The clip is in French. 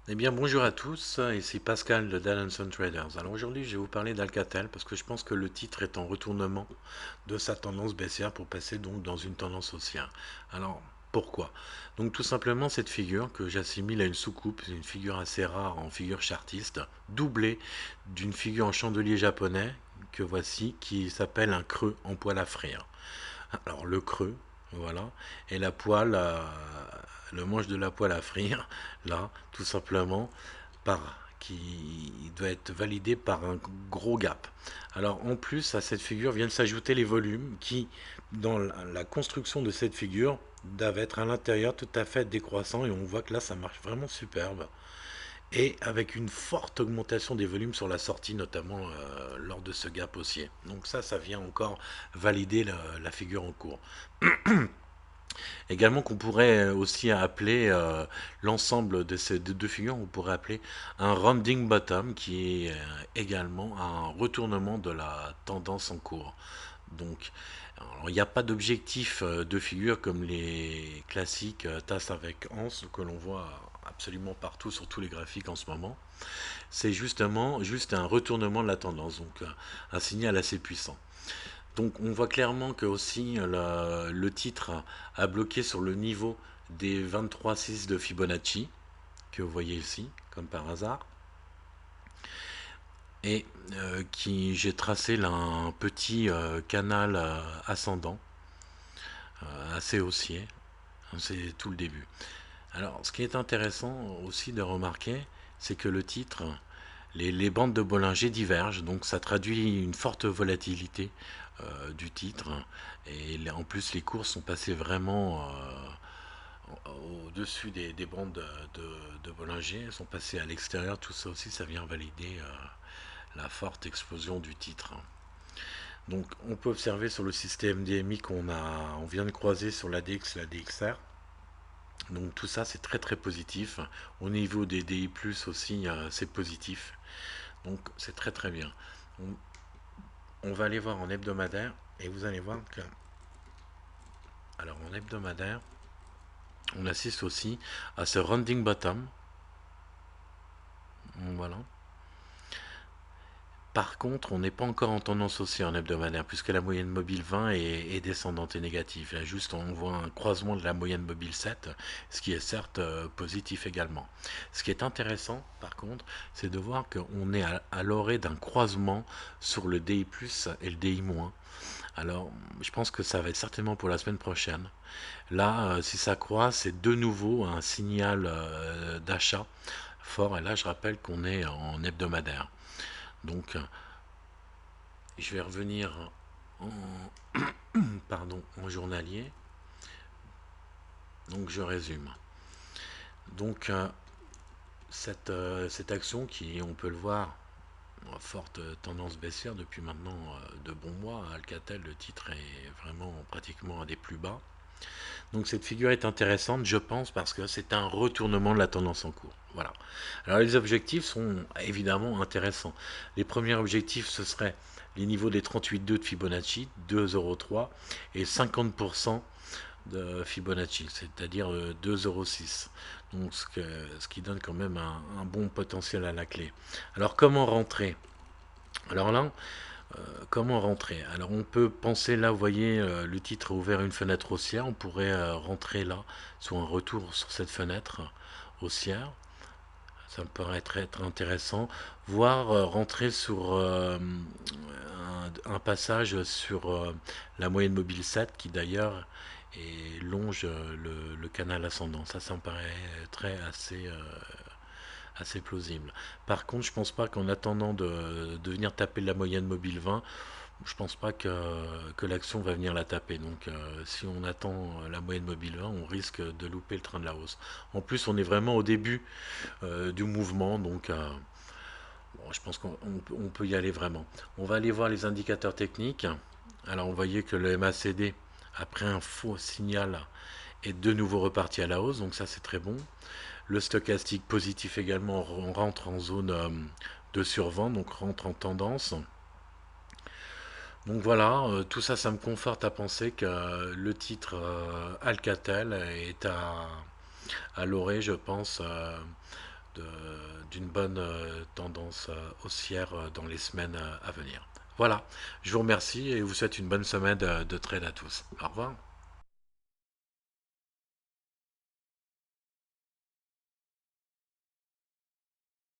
Eh bien, bonjour à tous, ici Pascal de Dalenson Traders. Alors aujourd'hui, je vais vous parler d'Alcatel parce que je pense que le titre est en retournement de sa tendance baissière pour passer donc dans une tendance haussière. Alors, pourquoi? Donc tout simplement cette figure que j'assimile à une soucoupe, c'est une figure assez rare en figure chartiste, doublée d'une figure en chandelier japonais que voici qui s'appelle un creux en poil à frire. Alors le creux, voilà, et la poêle, le manche de la poêle à frire, là, tout simplement, qui doit être validé par un gros gap. Alors en plus à cette figure viennent s'ajouter les volumes qui, dans la construction de cette figure, doivent être à l'intérieur tout à fait décroissants et on voit que là ça marche vraiment superbe et avec une forte augmentation des volumes sur la sortie, notamment lors de ce gap haussier. Donc ça vient encore valider la figure en cours. Également qu'on pourrait aussi appeler l'ensemble de ces deux figures, on pourrait appeler un rounding bottom qui est également un retournement de la tendance en cours. Donc alors, il n'y a pas d'objectif de figure comme les classiques TAS avec Hans que l'on voit absolument partout sur tous les graphiques en ce moment. C'est justement juste un retournement de la tendance, donc un signal assez puissant. Donc on voit clairement que aussi le titre a bloqué sur le niveau des 23,6 de Fibonacci, que vous voyez ici, comme par hasard, et qui j'ai tracé là un petit canal ascendant, assez haussier, c'est tout le début. Alors ce qui est intéressant aussi de remarquer, c'est que le titre, les bandes de Bollinger divergent, donc ça traduit une forte volatilité du titre. Et en plus, les cours sont passés vraiment au-dessus des bandes de Bollinger, sont passés à l'extérieur. Tout ça aussi, ça vient valider la forte explosion du titre. Donc, on peut observer sur le système DMI on vient de croiser sur l'ADX et la DXR. Donc tout ça c'est très très positif. Au niveau des DI+ aussi c'est positif. Donc c'est très très bien. On, on va aller voir en hebdomadaire et vous allez voir que, alors en hebdomadaire, on assiste aussi à ce rounding bottom. Voilà. Par contre, on n'est pas encore en tendance haussière en hebdomadaire, puisque la moyenne mobile 20 est descendante et négative. Là, juste, on voit un croisement de la moyenne mobile 7, ce qui est certes positif également. Ce qui est intéressant, par contre, c'est de voir qu'on est à l'orée d'un croisement sur le DI+, et le DI-. Alors, je pense que ça va être certainement pour la semaine prochaine. Là, si ça croise, c'est de nouveau un signal d'achat fort. Et là, je rappelle qu'on est en hebdomadaire. Donc, je vais revenir en, en journalier. Donc, je résume. Donc, cette action qui, on peut le voir, forte tendance baissière depuis maintenant de bons mois. Alcatel, le titre est vraiment pratiquement à des plus bas. Donc cette figure est intéressante, je pense, parce que c'est un retournement de la tendance en cours. Voilà. Alors les objectifs sont évidemment intéressants. Les premiers objectifs, ce seraient les niveaux des 38,2 de Fibonacci, 2,03 et 50% de Fibonacci, c'est-à-dire 2,06. Donc ce qui donne quand même un bon potentiel à la clé. Alors comment rentrer? Alors là, comment rentrer? Alors on peut penser là, vous voyez, le titre a ouvert une fenêtre haussière, on pourrait rentrer là, sur un retour sur cette fenêtre haussière, ça me paraît être intéressant, voire rentrer sur un passage sur la moyenne mobile 7 qui d'ailleurs longe le canal ascendant, ça me paraît très assez plausible. Par contre, je pense pas qu'en attendant de venir taper la moyenne mobile 20, je pense pas que l'action va venir la taper. Donc si on attend la moyenne mobile 20, on risque de louper le train de la hausse. En plus, on est vraiment au début du mouvement, donc bon, je pense qu'on peut y aller vraiment. On va aller voir les indicateurs techniques. Alors on voyait que le MACD, après un faux signal, est de nouveau reparti à la hausse, donc ça c'est très bon. Le stochastique positif également, on rentre en zone de survente, donc rentre en tendance. Donc voilà, tout ça, ça me conforte à penser que le titre Alcatel est à l'orée, je pense, bonne tendance haussière dans les semaines à venir. Voilà, je vous remercie et vous souhaite une bonne semaine de trade à tous. Au revoir.